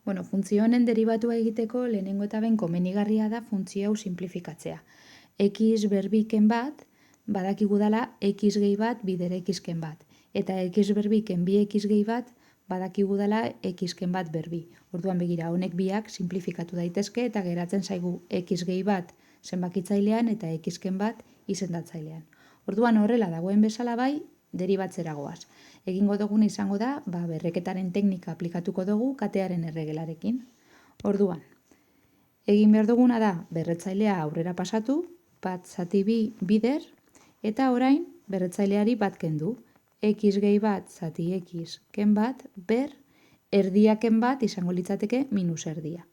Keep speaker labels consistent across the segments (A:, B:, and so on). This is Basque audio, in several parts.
A: Bueno, funtzio honen deribatua egiteko lehenengo eta behin komenigarria da funtzio hau simplifikatzea. X berbiken bat, badakigu dela x gehi bat bider xken bat. Eta x berbiken bi x gehi bat, badakigu dela xken bat berbi. Orduan begira, honek biak simplifikatu daitezke eta geratzen zaigu x gehi bat zenbakitzailean eta xken bat izendatzailean. Orduan horrela dagoen bezala bai, deribatzera goaz. Egingo duguna izango da, berreketaren teknika aplikatuko dugu katearen erregelarekin. Orduan, egin behar duguna da, berretzailea aurrera pasatu, bat zati bi bider, eta orain berretzaileari bat kendu. X gehi bat zati x ken bat, ber, erdiaken bat izango litzateke minus erdia.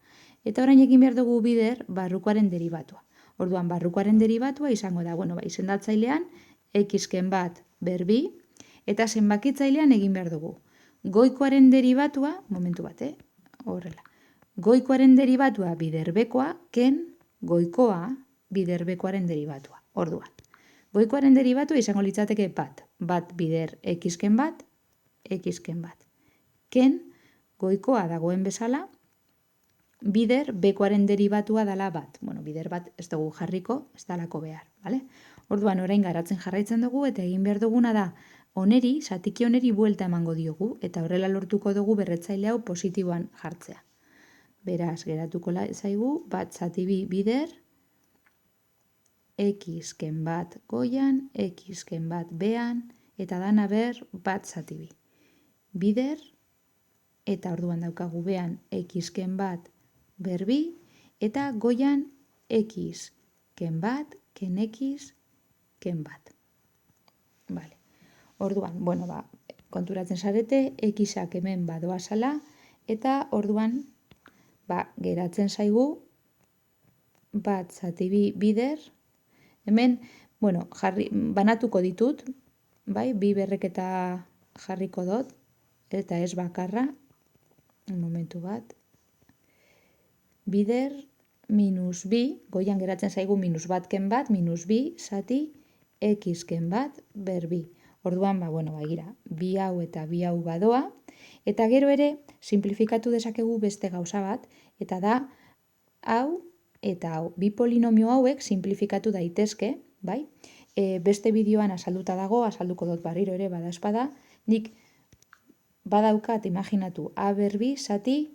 A: Eta orain egin behar dugu bider barrukoaren deribatua. Orduan, barrukoaren deribatua izango da, izendatzailean, xken bat berbi, eta zenbakitzailean egin behar dugu. Goikoaren deribatua, momentu bat, horrela. Goikoaren deribatua biderbekoa, ken goikoa biderbekoaren deribatua. Orduan, goikoaren deribatua izango litzateke bat bider xken bat, ken goikoa dagoen bezala, bider bekoaren deribatua dela bat. Bider bat ez dugu jarriko, ez dalako behar. Orduan, orain garatzen jarraitzen dugu eta egin behar duguna da, zatiki honeri buelta emango diogu eta horrela lortuko dugu berretzaile hau positiboan jartzea. Beraz, geratuko zaigu, bat zati bi bider, xken bat goian, xken bat bean, eta dana ber bat zati bi. Bider, eta orduan daukagu bean xken bat berbi, eta goian xken bat, ken x, ken bat. Orduan, konturatzen zarete, xak hemen badoazala, eta orduan, geratzen zaigu, bat zati bi bider, hemen, banatuko ditut, bi berreketa jarriko dut, eta ez bakarra, momentu bat, bider, minus bi, goian geratzen zaigu minus bat ken bat, minus bi, zati, xken bat, berbi. Orduan, gira, bi hau eta bi hau badoa, eta gero ere, simplifikatu dezakegu beste gauza bat, eta da, hau eta hau. Bi polinomio hauek simplifikatu daitezke, bai? Beste bideoan azalduta dago, azalduko dut barriro ere badaezpada, nik badaukat, imaginatu, a berbi, zati,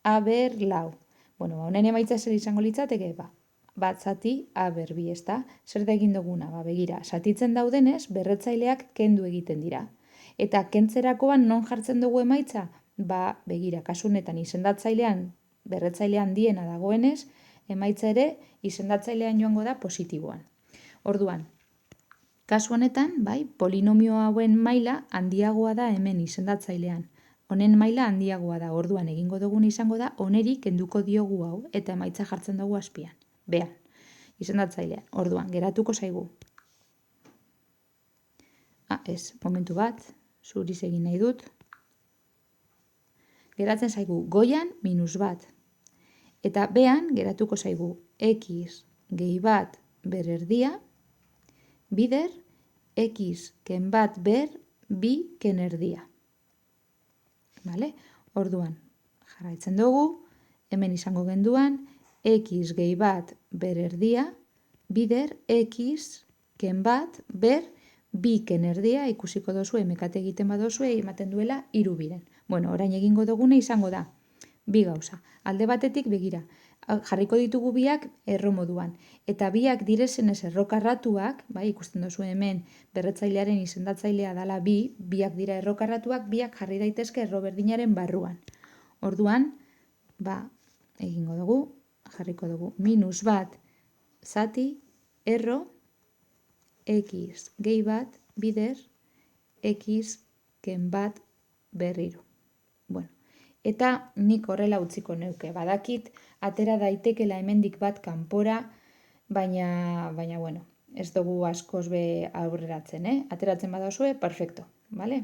A: a ber lau. Honen emaitza zer izango litzateke, bat zati a berbi, ez da? Zer da egin duguna? Begira, zatitzen daudenez, berretzaileak kendu egiten dira. Eta kentzerakoan non jartzen dugu emaitza? Begira, kasu honetan izendatzailean, berretzailean diena dagoenez, emaitza ere izendatzailean joango da positiboan. Orduan, kasu honetan, polinomio hauen maila handiagoa da hemen izendatzailean. Honen maila handiagoa da, orduan egingo dugun izango da, oneri kenduko diogu hau, eta emaitza jartzen dugu azpian. Bean, izendatzailean. Orduan, geratuko zaigu. Momentu bat, zuriz egin nahi dut. Geratzen zaigu, goian minus bat. Eta bean, geratuko zaigu, x gehi bat ber erdia, bider, x ken bat ber, bi ken erdia. Orduan, jarraitzen dugu, hemen izango genduan, x gehi bat ber erdia, bider, x ken bat ber, bi ken erdia, ikusiko dozu, emekate egiten badozu, ematen duela, hiru biren. Orain egingo dugune izango da, bi gauza. Alde batetik begira, jarriko ditugu biak erro moduan. Eta biak direzenez errokarratuak, ikusten dozu hemen berretzailearen izendatzailea dala biak dira errokarratuak, biak jarri daitezke erro berdinaren barruan. Orduan, egingo dugu, jarriko dugu, minus bat zati, erro, x gehi bat, bider, x ken bat berriro. Eta nik horrela utziko neuke. Badakit, atera daitekela hemendik bat kanpora, baina, ez dugu askoz be aurreratzen, Ateratzen badazue, perfecto, bale?